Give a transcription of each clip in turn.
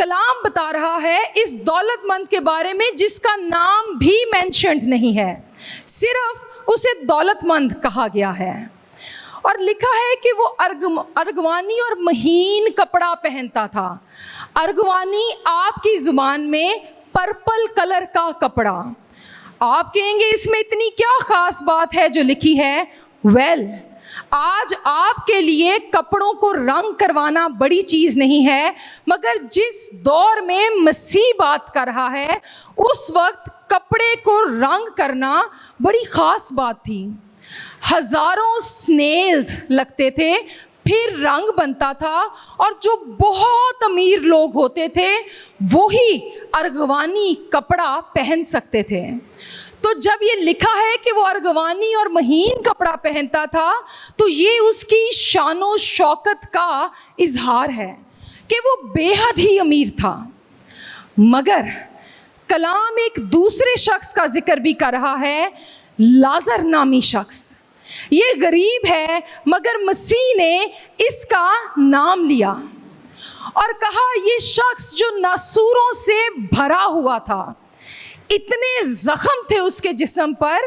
کلام بتا رہا ہے اس دولت مند کے بارے میں جس کا نام بھی مینشنڈ نہیں ہے، صرف اسے دولت مند کہا گیا ہے، اور لکھا ہے کہ وہ ارغوانی اور مہین کپڑا پہنتا تھا۔ ارغوانی آپ کی زبان میں پرپل کلر کا کپڑا۔ آپ کہیں گے اس میں اتنی کیا خاص بات ہے جو لکھی ہے؟ آج آپ کے لیے کپڑوں کو رنگ کروانا بڑی چیز نہیں ہے، مگر جس دور میں مسیح بات کر رہا ہے اس وقت کپڑے کو رنگ کرنا بڑی خاص بات تھی۔ ہزاروں سنیلز لگتے تھے، پھر رنگ بنتا تھا، اور جو بہت امیر لوگ ہوتے تھے وہی ارغوانی کپڑا پہن سکتے تھے۔ تو جب یہ لکھا ہے کہ وہ ارغوانی اور مہین کپڑا پہنتا تھا تو یہ اس کی شان و شوکت کا اظہار ہے کہ وہ بے حد ہی امیر تھا۔ مگر کلام ایک دوسرے شخص کا ذکر بھی کر رہا ہے، لازر نامی شخص۔ یہ غریب ہے مگر مسیح نے اس کا نام لیا اور کہا یہ شخص جو ناسوروں سے بھرا ہوا تھا، اتنے زخم تھے اس کے جسم پر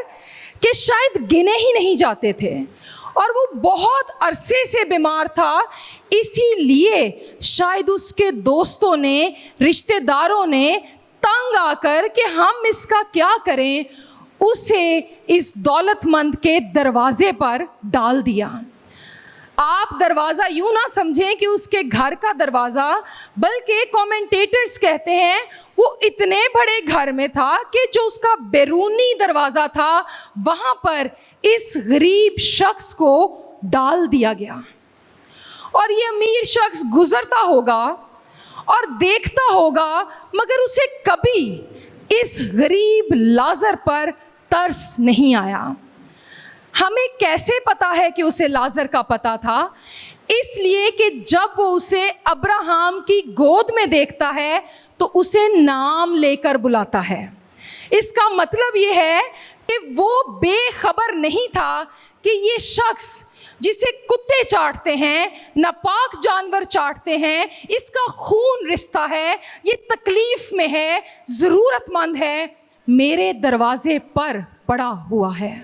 کہ شاید گنے ہی نہیں جاتے تھے، اور وہ بہت عرصے سے بیمار تھا، اسی لیے شاید اس کے دوستوں نے، رشتہ داروں نے تنگ آ کر کہ ہم اس کا کیا کریں، اسے اس دولت مند کے دروازے پر ڈال دیا۔ آپ دروازہ یوں نہ سمجھیں کہ اس کے گھر کا دروازہ، بلکہ کومنٹیٹرز کہتے ہیں وہ اتنے بڑے گھر میں تھا کہ جو اس کا بیرونی دروازہ تھا وہاں پر اس غریب شخص کو ڈال دیا گیا، اور یہ امیر شخص گزرتا ہوگا اور دیکھتا ہوگا، مگر اسے کبھی اس غریب لازر پر ترس نہیں آیا۔ ہمیں کیسے پتا ہے کہ اسے لازر کا پتا تھا؟ اس لیے کہ جب وہ اسے ابراہیم کی گود میں دیکھتا ہے تو اسے نام لے کر بلاتا ہے۔ اس کا مطلب یہ ہے کہ وہ بے خبر نہیں تھا کہ یہ شخص جسے کتے چاٹتے ہیں، ناپاک جانور چاٹتے ہیں، اس کا خون رستا ہے، یہ تکلیف میں ہے، ضرورت مند ہے، میرے دروازے پر پڑا ہوا ہے۔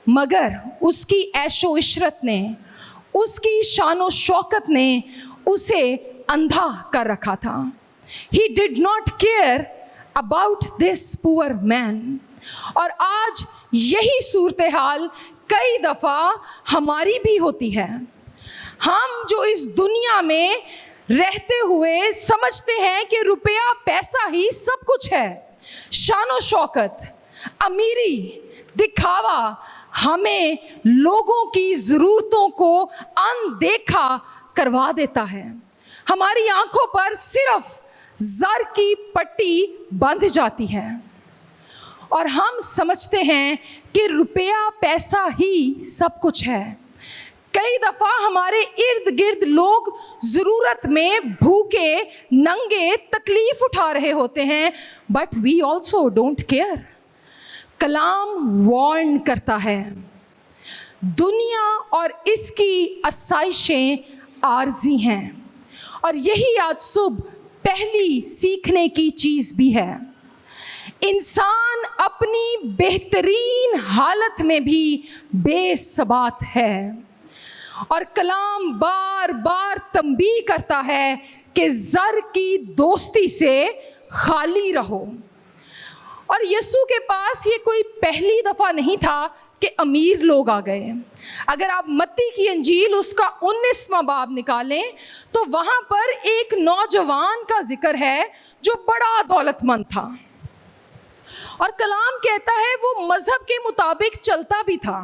مگر اس کی عیش و عشرت نے، اس کی شان و شوکت نے اسے اندھا کر رکھا تھا۔ He did not care about this poor man۔ اور آج یہی صورتحال کئی دفعہ ہماری بھی ہوتی ہے۔ ہم جو اس دنیا میں رہتے ہوئے سمجھتے ہیں کہ روپیہ پیسہ ہی سب کچھ ہے، شان و شوکت، امیری، دکھاوا ہمیں لوگوں کی ضرورتوں کو اندیکھا کروا دیتا ہے۔ ہماری آنکھوں پر صرف زر کی پٹی بندھ جاتی ہے اور ہم سمجھتے ہیں کہ روپیہ پیسہ ہی سب کچھ ہے۔ کئی دفعہ ہمارے ارد گرد لوگ ضرورت میں بھوکے ننگے تکلیف اٹھا رہے ہوتے ہیں، but we also don't care. کلام وارن کرتا ہے، دنیا اور اس کی آسائشیں عارضی ہیں، اور یہی آج صبح پہلی سیکھنے کی چیز بھی ہے۔ انسان اپنی بہترین حالت میں بھی بے ثبات ہے، اور کلام بار بار تنبیہ کرتا ہے کہ زر کی دوستی سے خالی رہو۔ اور یسوع کے پاس یہ کوئی پہلی دفعہ نہیں تھا کہ امیر لوگ آ گئے۔ اگر آپ متی کی انجیل اس کا 19واں باب نکالیں تو وہاں پر ایک نوجوان کا ذکر ہے جو بڑا دولت مند تھا، اور کلام کہتا ہے وہ مذہب کے مطابق چلتا بھی تھا۔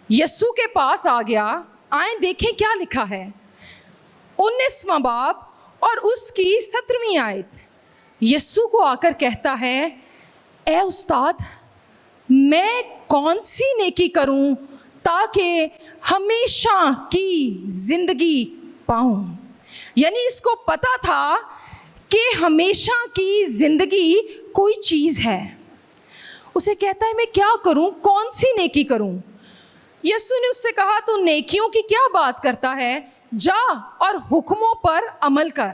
یسوع کے پاس آ گیا، آئیں دیکھیں کیا لکھا ہے 19واں باب اور اس کی 17ویں آیت۔ یسوع کو آ کر کہتا ہے، اے استاد، میں کون سی نیکی کروں تاکہ ہمیشہ کی زندگی پاؤں؟ یعنی اس کو پتا تھا کہ ہمیشہ کی زندگی کوئی چیز ہے۔ اسے کہتا ہے میں کیا کروں، کون سی نیکی کروں؟ یسوع نے اس سے کہا تو نیکیوں کی کیا بات کرتا ہے، جا اور حکموں پر عمل کر۔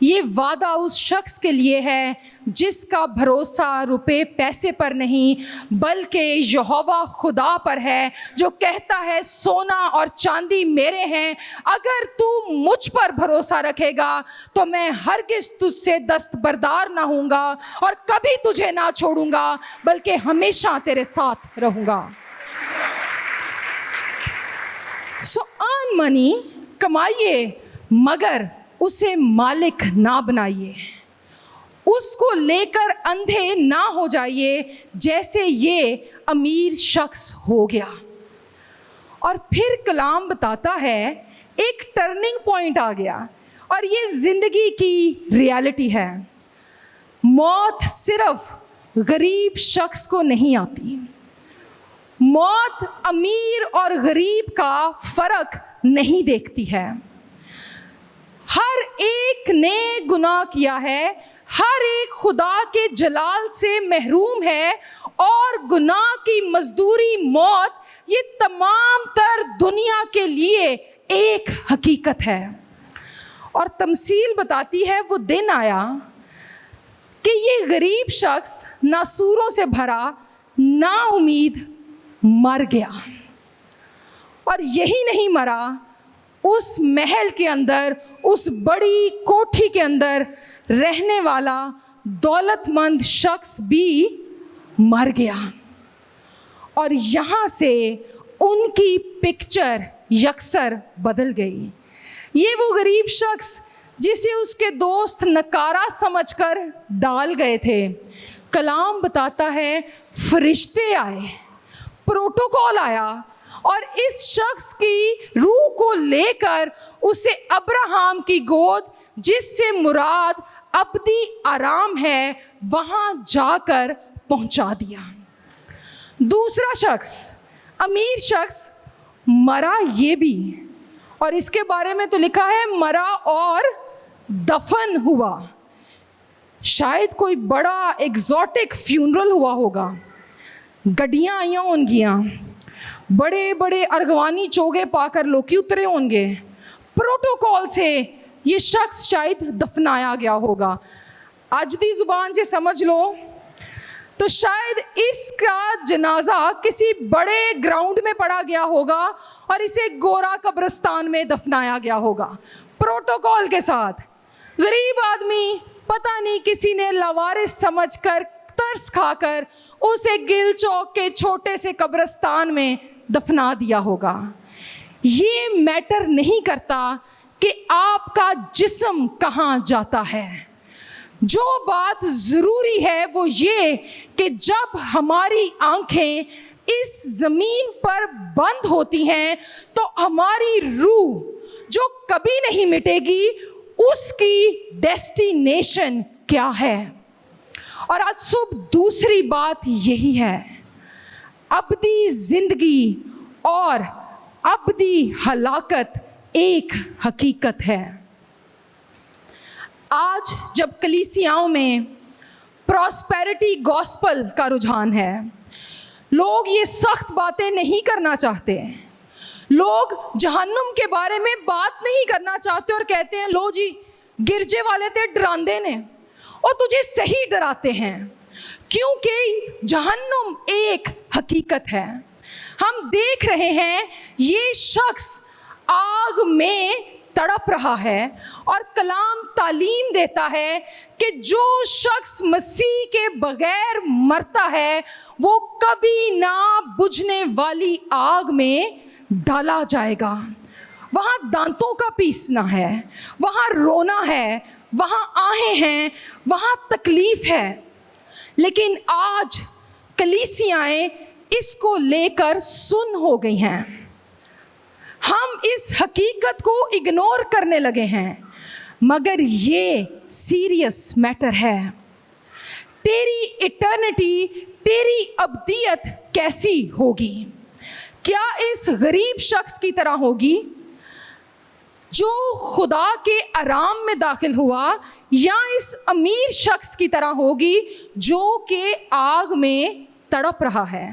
یہ وعدہ اس شخص کے لیے ہے جس کا بھروسہ روپے پیسے پر نہیں بلکہ یہوہ خدا پر ہے، جو کہتا ہے سونا اور چاندی میرے ہیں، اگر تو مجھ پر بھروسہ رکھے گا تو میں ہرگز تجھ سے دستبردار نہ ہوں گا اور کبھی تجھے نہ چھوڑوں گا بلکہ ہمیشہ تیرے ساتھ رہوں گا۔ سو earn money، کمائیے، مگر اسے مالک نہ بنائیے، اس کو لے کر اندھے نہ ہو جائیے جیسے یہ امیر شخص ہو گیا۔ اور پھر کلام بتاتا ہے ایک ٹرننگ پوائنٹ آ گیا، اور یہ زندگی کی ریالٹی ہے۔ موت صرف غریب شخص کو نہیں آتی، موت امیر اور غریب کا فرق نہیں دیکھتی ہے۔ ہر ایک نے گناہ کیا ہے، ہر ایک خدا کے جلال سے محروم ہے، اور گناہ کی مزدوری موت یہ تمام تر دنیا کے لیے ایک حقیقت ہے۔ اور تمثیل بتاتی ہے وہ دن آیا کہ یہ غریب شخص ناسوروں سے بھرا نا امید مر گیا، اور یہی نہیں مرا، اس محل کے اندر، اس بڑی کوٹھی کے اندر رہنے والا دولت مند شخص بھی مر گیا، اور یہاں سے ان کی پکچر یکسر بدل گئی۔ یہ وہ غریب شخص جسے اس کے دوست نکارہ سمجھ کر ڈال گئے تھے، کلام بتاتا ہے فرشتے آئے، پروٹوکول آیا، اور اس شخص کی روح کو لے کر اسے ابراہیم کی گود، جس سے مراد ابدی آرام ہے، وہاں جا کر پہنچا دیا۔ دوسرا شخص، امیر شخص، مرا یہ بھی، اور اس کے بارے میں تو لکھا ہے مرا اور دفن ہوا۔ شاید کوئی بڑا ایگزوٹک فیونرل ہوا ہوگا، گڈیاں آئیاں ہوں گیاں، بڑے بڑے ارغوانی چوگے پا کر لوکی اترے ہوں گے، پروٹوکول سے یہ شخص شاید دفنایا گیا ہوگا۔ آج دی زبان سے سمجھ لو تو شاید اس کا جنازہ کسی بڑے گراؤنڈ میں پڑا گیا ہوگا اور اسے گورا قبرستان میں دفنایا گیا ہوگا پروٹوکول کے ساتھ۔ غریب آدمی پتہ نہیں کسی نے لاوارث سمجھ کر ترس کھا کر اسے گل چوک کے چھوٹے سے قبرستان میں دفنا دیا ہوگا۔ یہ میٹر نہیں کرتا کہ آپ کا جسم کہاں جاتا ہے، جو بات ضروری ہے وہ یہ کہ جب ہماری آنکھیں اس زمین پر بند ہوتی ہیں تو ہماری روح جو کبھی نہیں مٹے گی، اس کی ڈیسٹینیشن کیا ہے۔ اور آج صبح دوسری بات یہی ہے، ابدی زندگی اور ابدی ہلاکت ایک حقیقت ہے۔ آج جب کلیسیاؤں میں پراسپیرٹی گاسپل کا رجحان ہے، لوگ یہ سخت باتیں نہیں کرنا چاہتے، لوگ جہنم کے بارے میں بات نہیں کرنا چاہتے اور کہتے ہیں لو جی گرجے والے تے ڈراندے نے اور تجھے صحیح ڈراتے ہیں، کیونکہ جہنم ایک حقیقت ہے۔ ہم دیکھ رہے ہیں یہ شخص آگ میں تڑپ رہا ہے، اور کلام تعلیم دیتا ہے کہ جو شخص مسیح کے بغیر مرتا ہے وہ کبھی نہ بجھنے والی آگ میں ڈالا جائے گا۔ وہاں دانتوں کا پیسنا ہے، وہاں رونا ہے، وہاں آہیں ہیں، وہاں تکلیف ہے۔ لیکن آج کلیسیائیں اس کو لے کر سن ہو گئی ہیں، ہم اس حقیقت کو اگنور کرنے لگے ہیں، مگر یہ سیریس میٹر ہے۔ تیری ایٹرنٹی، تیری ابدیت کیسی ہوگی؟ کیا اس غریب شخص کی طرح ہوگی جو خدا کے آرام میں داخل ہوا، یا اس امیر شخص کی طرح ہوگی جو کہ آگ میں تڑپ رہا ہے؟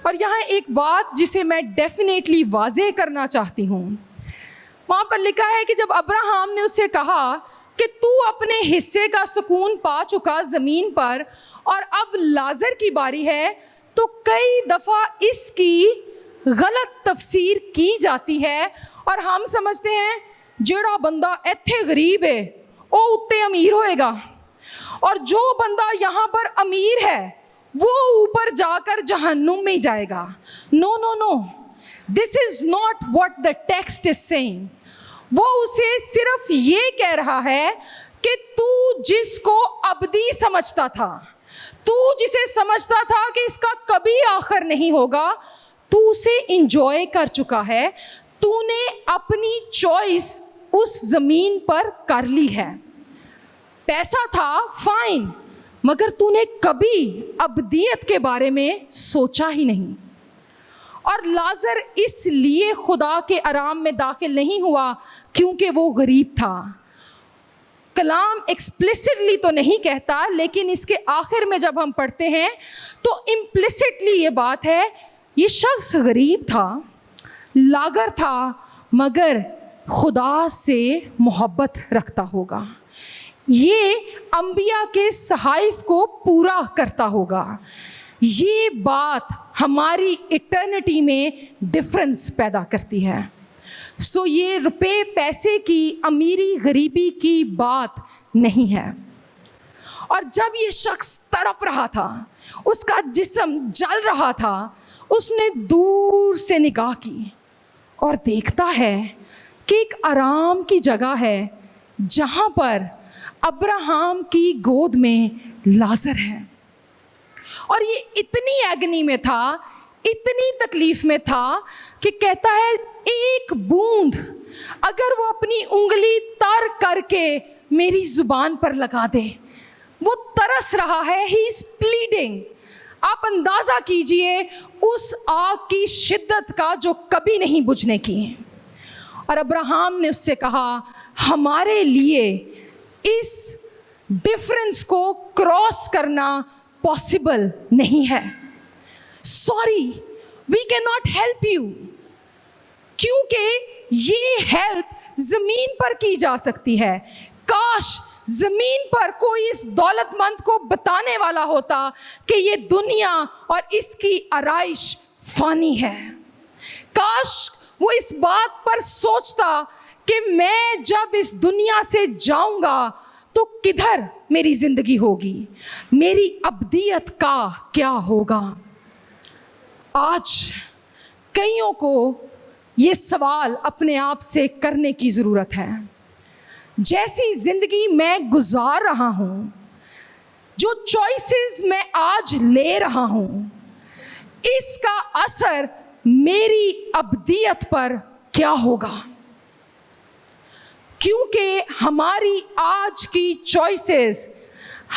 اور یہاں ایک بات جسے میں ڈیفینیٹلی واضح کرنا چاہتی ہوں، وہاں پر لکھا ہے کہ جب ابراہیم نے اس سے کہا کہ تو اپنے حصے کا سکون پا چکا زمین پر اور اب لازر کی باری ہے، تو کئی دفعہ اس کی غلط تفسیر کی جاتی ہے اور ہم سمجھتے ہیں جڑا بندہ ایتھے غریب ہے وہ اتے امیر ہوئے گا، اور جو بندہ یہاں پر امیر ہے وہ اوپر جا کر جہنم میں جائے گا۔ No no no, this is not what the text is saying. وہ اسے صرف یہ کہہ رہا ہے کہ تو جس کو ابدی سمجھتا تھا، تو جسے سمجھتا تھا کہ اس کا کبھی آخر نہیں ہوگا، تو اسے انجوائے کر چکا ہے، تو نے اپنی چوائس اس زمین پر کر لی ہے۔ پیسہ تھا فائن، مگر تو نے کبھی ابدیت کے بارے میں سوچا ہی نہیں۔ اور لازر اس لیے خدا کے آرام میں داخل نہیں ہوا کیونکہ وہ غریب تھا۔ کلام ایکسپلیسٹلی تو نہیں کہتا، لیکن اس کے آخر میں جب ہم پڑھتے ہیں تو امپلیسٹلی یہ بات ہے، یہ شخص غریب تھا، لاغر تھا، مگر خدا سے محبت رکھتا ہوگا، یہ انبیاء کے صحائف کو پورا کرتا ہوگا۔ یہ بات ہماری ایٹرنٹی میں ڈفرنس پیدا کرتی ہے۔ سو یہ روپے پیسے کی، امیری غریبی کی بات نہیں ہے۔ اور جب یہ شخص تڑپ رہا تھا، اس کا جسم جل رہا تھا، اس نے دور سے نگاہ کی اور دیکھتا ہے کہ ایک آرام کی جگہ ہے جہاں پر ابراہم کی گود میں لازر ہے۔ اور یہ اتنی ایگنی میں تھا، اتنی تکلیف میں تھا کہ کہتا ہے ایک بوند اگر وہ اپنی انگلی تر کر کے میری زبان پر لگا دے۔ وہ ترس رہا ہے، ہی از پلیڈنگ۔ آپ اندازہ کیجئے اس آگ کی شدت کا جو کبھی نہیں بجھنے کی۔ اور ابراہم نے اس سے کہا ہمارے لیے اس ڈفرنس کو کراس کرنا پاسبل نہیں ہے۔ Sorry, we can not help you, کیونکہ یہ ہیلپ زمین پر کی جا سکتی ہے۔ کاش زمین پر کوئی اس دولت مند کو بتانے والا ہوتا کہ یہ دنیا اور اس کی آرائش فانی ہے۔ کاش وہ اس بات پر سوچتا کہ میں جب اس دنیا سے جاؤں گا تو کدھر میری زندگی ہوگی، میری ابدیت کا کیا ہوگا۔ آج کئیوں کو یہ سوال اپنے آپ سے کرنے کی ضرورت ہے۔ جیسی زندگی میں گزار رہا ہوں، جو چوائسز میں آج لے رہا ہوں، اس کا اثر میری ابدیت پر کیا ہوگا؟ کیونکہ ہماری آج کی چوائسز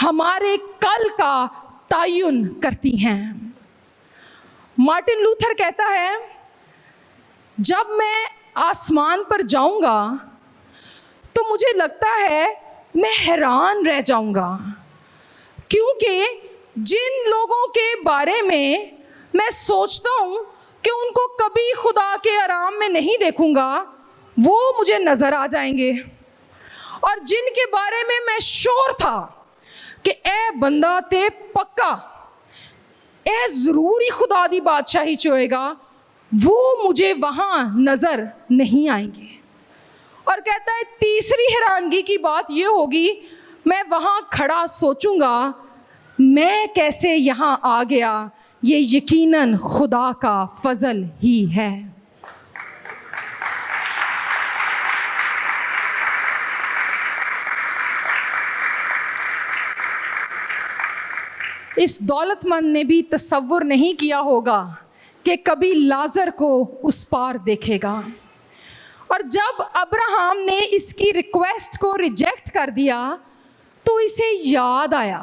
ہمارے کل کا تعین کرتی ہیں۔ مارٹن لوتھر کہتا ہے جب میں آسمان پر جاؤں گا تو مجھے لگتا ہے میں حیران رہ جاؤں گا، کیونکہ جن لوگوں کے بارے میں سوچتا ہوں کہ ان کو کبھی خدا کے آرام میں نہیں دیکھوں گا، وہ مجھے نظر آ جائیں گے، اور جن کے بارے میں شور تھا کہ اے بندہ تے پکا، اے ضروری خدا دی بادشاہی چوئے گا، وہ مجھے وہاں نظر نہیں آئیں گے۔ اور کہتا ہے تیسری حیرانگی کی بات یہ ہوگی، میں وہاں کھڑا سوچوں گا میں کیسے یہاں آ گیا، یہ یقیناً خدا کا فضل ہی ہے۔ اس دولت مند نے بھی تصور نہیں کیا ہوگا کہ کبھی لازر کو اس پار دیکھے گا۔ اور جب ابراہم نے اس کی ریکویسٹ کو ریجیکٹ کر دیا تو اسے یاد آیا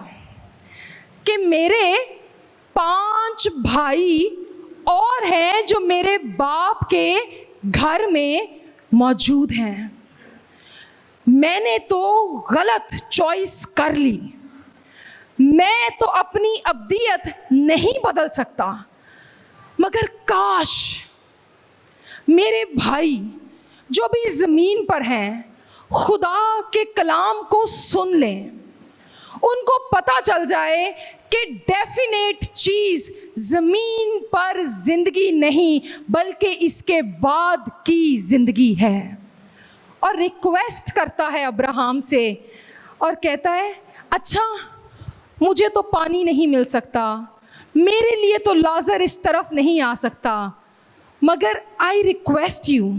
کہ میرے 5 بھائی اور ہیں جو میرے باپ کے گھر میں موجود ہیں، میں نے تو غلط چوائس کر لی، میں تو اپنی ابدیت نہیں بدل سکتا، مگر کاش میرے بھائی جو بھی زمین پر ہیں خدا کے کلام کو سن لیں, ان کو پتہ چل جائے کہ ڈیفینیٹ چیز زمین پر زندگی نہیں بلکہ اس کے بعد کی زندگی ہے. اور ریکویسٹ کرتا ہے ابراہیم سے اور کہتا ہے اچھا مجھے تو پانی نہیں مل سکتا, میرے لیے تو لازر اس طرف نہیں آ سکتا, مگر آئی ریکویسٹ یو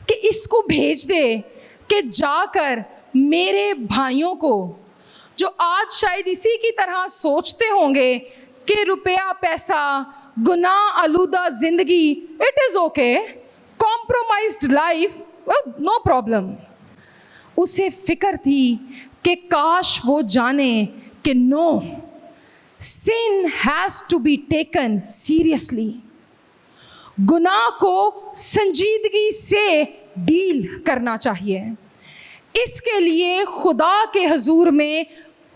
کہ اس کو بھیج دے کہ جا کر میرے بھائیوں کو جو آج شاید اسی کی طرح سوچتے ہوں گے کہ روپیہ پیسہ, گناہ آلودہ زندگی, it is okay, compromised life, no problem. اسے فکر تھی کہ کاش وہ جانے کہ نو, sin has to be taken seriously. گناہ کو سنجیدگی سے ڈیل کرنا چاہیے. اس کے لیے خدا کے حضور میں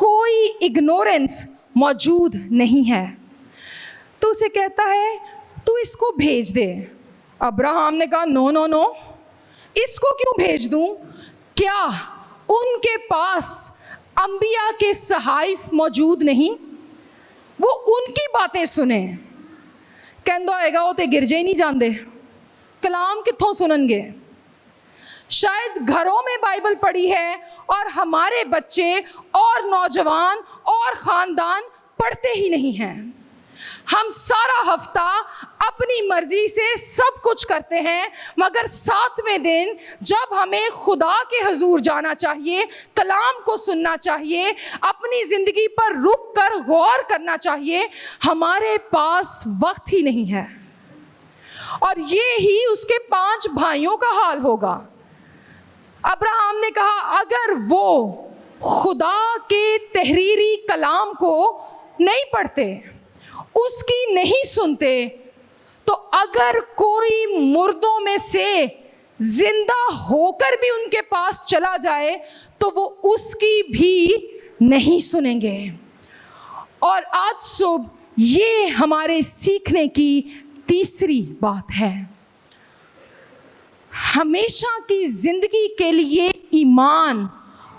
کوئی اگنورنس موجود نہیں ہے. تو اسے کہتا ہے تو اس کو بھیج دے. ابراہیم نے کہا نو نو نو, اس کو کیوں بھیج دوں؟ کیا ان کے پاس انبیاء کے صحائف موجود نہیں؟ وہ ان کی باتیں سنیں. کہندہ ہوئے گا وہ تے گرجے ہی نہیں جاندے, کلام کتھوں سنن گے؟ شاید گھروں میں بائبل پڑھی ہے اور ہمارے بچے اور نوجوان اور خاندان پڑھتے ہی نہیں ہیں. ہم سارا ہفتہ اپنی مرضی سے سب کچھ کرتے ہیں, مگر 7ویں دن جب ہمیں خدا کے حضور جانا چاہیے, کلام کو سننا چاہیے, اپنی زندگی پر رک کر غور کرنا چاہیے, ہمارے پاس وقت ہی نہیں ہے. اور یہ ہی اس کے 5 بھائیوں کا حال ہوگا. ابراہیم نے کہا اگر وہ خدا کے تحریری کلام کو نہیں پڑھتے, اس کی نہیں سنتے, تو اگر کوئی مردوں میں سے زندہ ہو کر بھی ان کے پاس چلا جائے تو وہ اس کی بھی نہیں سنیں گے. اور آج صبح یہ ہمارے سیکھنے کی تیسری بات ہے. ہمیشہ کی زندگی کے لیے ایمان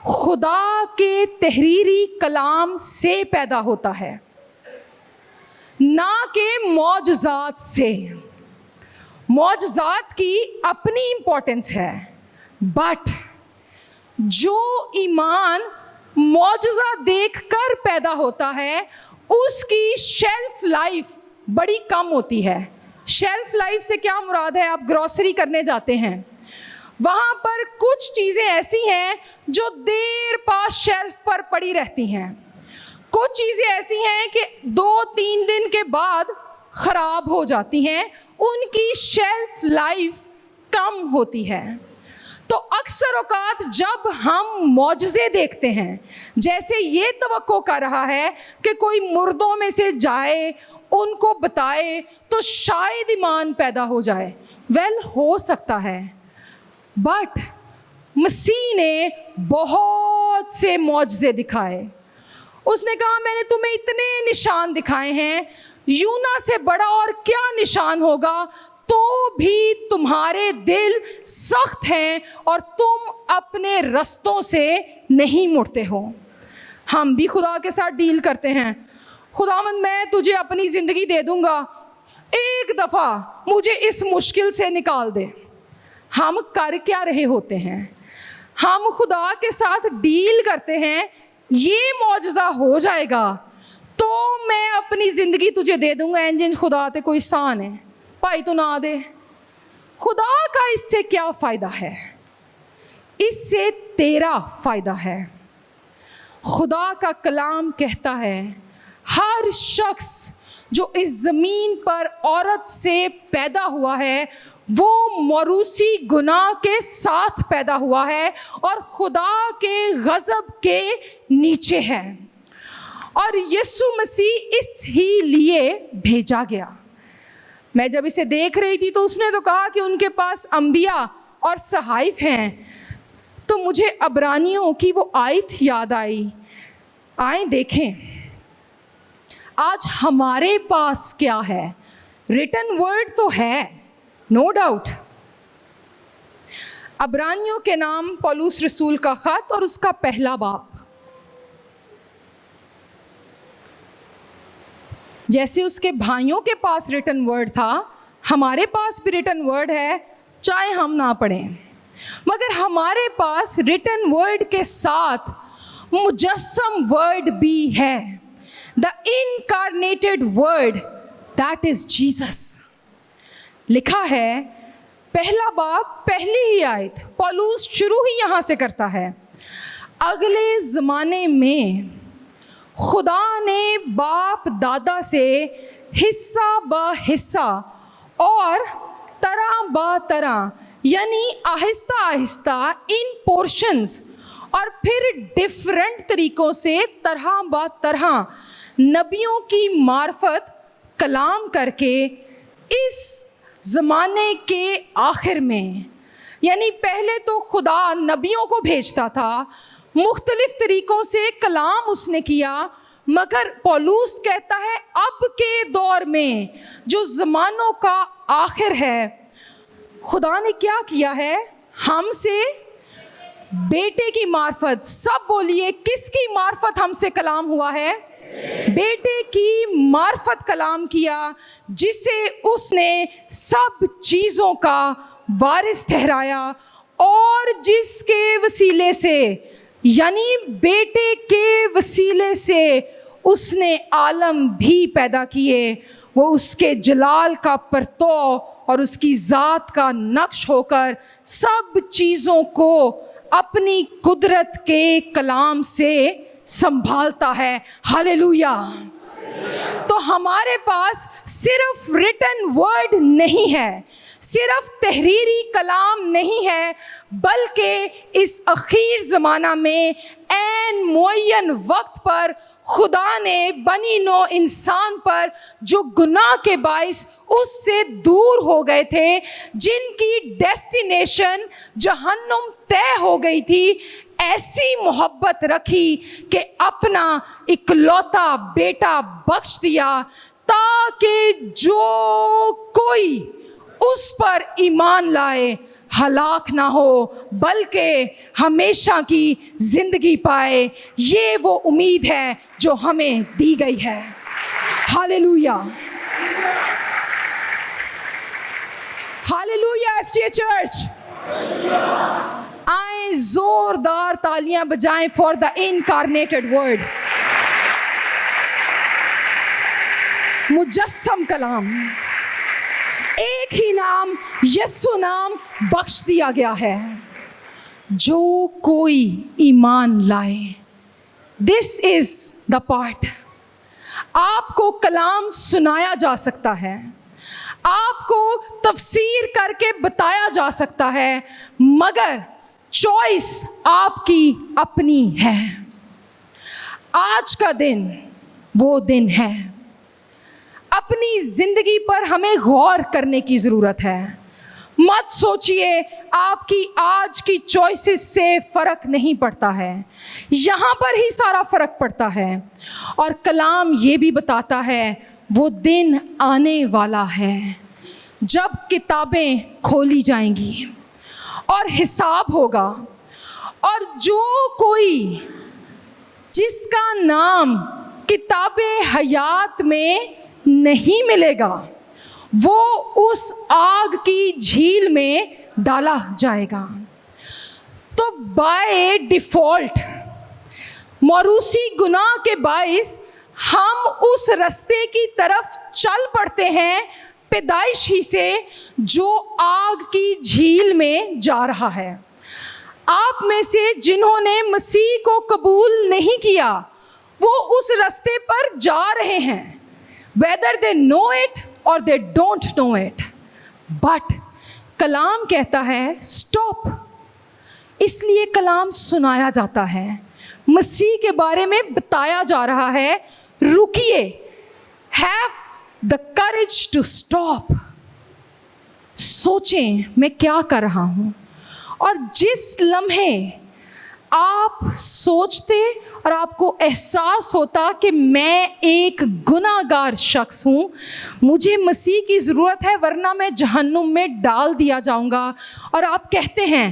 خدا کے تحریری کلام سے پیدا ہوتا ہے, نہ کہ معجزات سے. معجزات کی اپنی امپورٹنس ہے, بٹ جو ایمان معجزہ دیکھ کر پیدا ہوتا ہے اس کی شیلف لائف بڑی کم ہوتی ہے. شیلف لائف سے کیا مراد ہے؟ آپ گروسری کرنے جاتے ہیں, وہاں پر کچھ چیزیں ایسی ہیں جو دیر پاس شیلف پر پڑی رہتی ہیں, کچھ چیزیں ایسی ہیں کہ 2-3 دن کے بعد خراب ہو جاتی ہیں, ان کی شیلف لائف کم ہوتی ہے. تو اکثر اوقات جب ہم معجزے دیکھتے ہیں, جیسے یہ توقع کر رہا ہے کہ کوئی مردوں میں سے جائے, ان کو بتائے, تو شاید ایمان پیدا ہو جائے. ہو سکتا ہے, بٹ مسیح نے بہت سے معجزے دکھائے. اس نے کہا میں نے تمہیں اتنے نشان دکھائے ہیں, یونا سے بڑا اور کیا نشان ہوگا, تو بھی تمہارے دل سخت ہیں اور تم اپنے رستوں سے نہیں مڑتے ہو. ہم بھی خدا کے ساتھ ڈیل کرتے ہیں, خداوند میں تجھے اپنی زندگی دے دوں گا, ایک دفعہ مجھے اس مشکل سے نکال دے. ہم کر کیا رہے ہوتے ہیں؟ ہم خدا کے ساتھ ڈیل کرتے ہیں, یہ معجزہ ہو جائے گا تو میں اپنی زندگی تجھے دے دوں گا. انجن خدا تے کوئی سان ہے بھائی تو نہ دے. خدا کا اس سے کیا فائدہ ہے؟ اس سے تیرا فائدہ ہے. خدا کا کلام کہتا ہے ہر شخص جو اس زمین پر عورت سے پیدا ہوا ہے وہ موروثی گناہ کے ساتھ پیدا ہوا ہے اور خدا کے غضب کے نیچے ہے. اور یسوع مسیح اس ہی لیے بھیجا گیا. میں جب اسے دیکھ رہی تھی تو اس نے تو کہا کہ ان کے پاس انبیاء اور صحائف ہیں, تو مجھے عبرانیوں کی وہ آیت یاد آئی. آئیں دیکھیں آج ہمارے پاس کیا ہے. ریٹن ورڈ تو ہے, نو ڈاؤٹ. عبرانیوں کے نام پولس رسول کا خط اور اس کا پہلا باب. جیسے اس کے بھائیوں کے پاس ریٹن ورڈ تھا, ہمارے پاس بھی ریٹن ورڈ ہے, چاہے ہم نہ پڑھیں, مگر ہمارے پاس ریٹن ورڈ کے ساتھ مجسم ورڈ بھی ہے. دا incarnated word, that is Jesus. لکھا ہے پہلا باب پہلی ہی آیت, پولس شروع ہی یہاں سے کرتا ہے, اگلے زمانے میں خدا نے باپ دادا سے حصہ با حصہ اور طرح با طرح, یعنی آہستہ آہستہ ان پورشنز اور پھر ڈیفرنٹ طریقوں سے طرح با طرح نبیوں کی معرفت کلام کر کے اس زمانے کے آخر میں, یعنی پہلے تو خدا نبیوں کو بھیجتا تھا, مختلف طریقوں سے کلام اس نے کیا, مگر پولس کہتا ہے اب کے دور میں جو زمانوں کا آخر ہے, خدا نے کیا کیا ہے, ہم سے بیٹے کی معرفت. سب بولیے کس کی معرفت ہم سے کلام ہوا ہے؟ بیٹے کی معرفت کلام کیا, جسے اس نے سب چیزوں کا وارث ٹھہرایا, اور جس کے وسیلے سے, یعنی بیٹے کے وسیلے سے اس نے عالم بھی پیدا کیے. وہ اس کے جلال کا پرتو اور اس کی ذات کا نقش ہو کر سب چیزوں کو اپنی قدرت کے کلام سے سنبھالتا ہے. ہاللیلویا. تو ہمارے پاس صرف ریٹن ورڈ نہیں ہے, صرف تحریری کلام نہیں ہے, بلکہ اس اخیر زمانہ میں عین معین وقت پر خدا نے بنی نو انسان پر جو گناہ کے باعث اس سے دور ہو گئے تھے, جن کی ڈیسٹینیشن جہنم طے ہو گئی تھی, ایسی محبت رکھی کہ اپنا اکلوتا بیٹا بخش دیا, تاکہ جو کوئی اس پر ایمان لائے ہلاک نہ ہو بلکہ ہمیشہ کی زندگی پائے. یہ وہ امید ہے جو ہمیں دی گئی ہے. ہاللیلویا, ہاللیلویا. ایف جی اے چرچ آئیں زوردار تالیاں بجائیں فار دا انکارنیٹڈ ورڈ. مجسم کلام, ایک ہی نام یسوع نام بخش دیا گیا ہے. جو کوئی ایمان لائے, دس از دا پارٹ. آپ کو کلام سنایا جا سکتا ہے, آپ کو تفسیر کر کے بتایا جا سکتا ہے, مگر چوائس آپ کی اپنی ہے. آج کا دن وہ دن ہے. اپنی زندگی پر ہمیں غور کرنے کی ضرورت ہے. مت سوچئے آپ کی آج کی چوائسز سے فرق نہیں پڑتا ہے, یہاں پر ہی سارا فرق پڑتا ہے. اور کلام یہ بھی بتاتا ہے وہ دن آنے والا ہے جب کتابیں کھولی جائیں گی اور حساب ہوگا, اور جو کوئی جس کا نام کتاب حیات میں نہیں ملے گا وہ اس آگ کی جھیل میں ڈالا جائے گا. تو بائی ڈیفالٹ موروثی گناہ کے باعث ہم اس رستے کی طرف چل پڑتے ہیں پیدائش ہی سے جو آگ کی جھیل میں جا رہا ہے. آپ میں سے جنہوں نے مسیح کو قبول نہیں کیا وہ اس رستے پر جا رہے ہیں, whether they know it or they don't know it. But کلام کہتا ہے stop. اس لیے کلام سنایا جاتا ہے, مسیح کے بارے میں بتایا جا رہا ہے, رکیے. Have the courage to stop. سوچیں میں کیا کر رہا ہوں, اور جس لمحے آپ سوچتے اور آپ کو احساس ہوتا کہ میں ایک گناہ گار شخص ہوں, مجھے مسیح کی ضرورت ہے ورنہ میں جہنم میں ڈال دیا جاؤں گا, اور آپ کہتے ہیں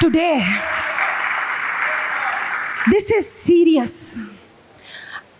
Today, this is serious.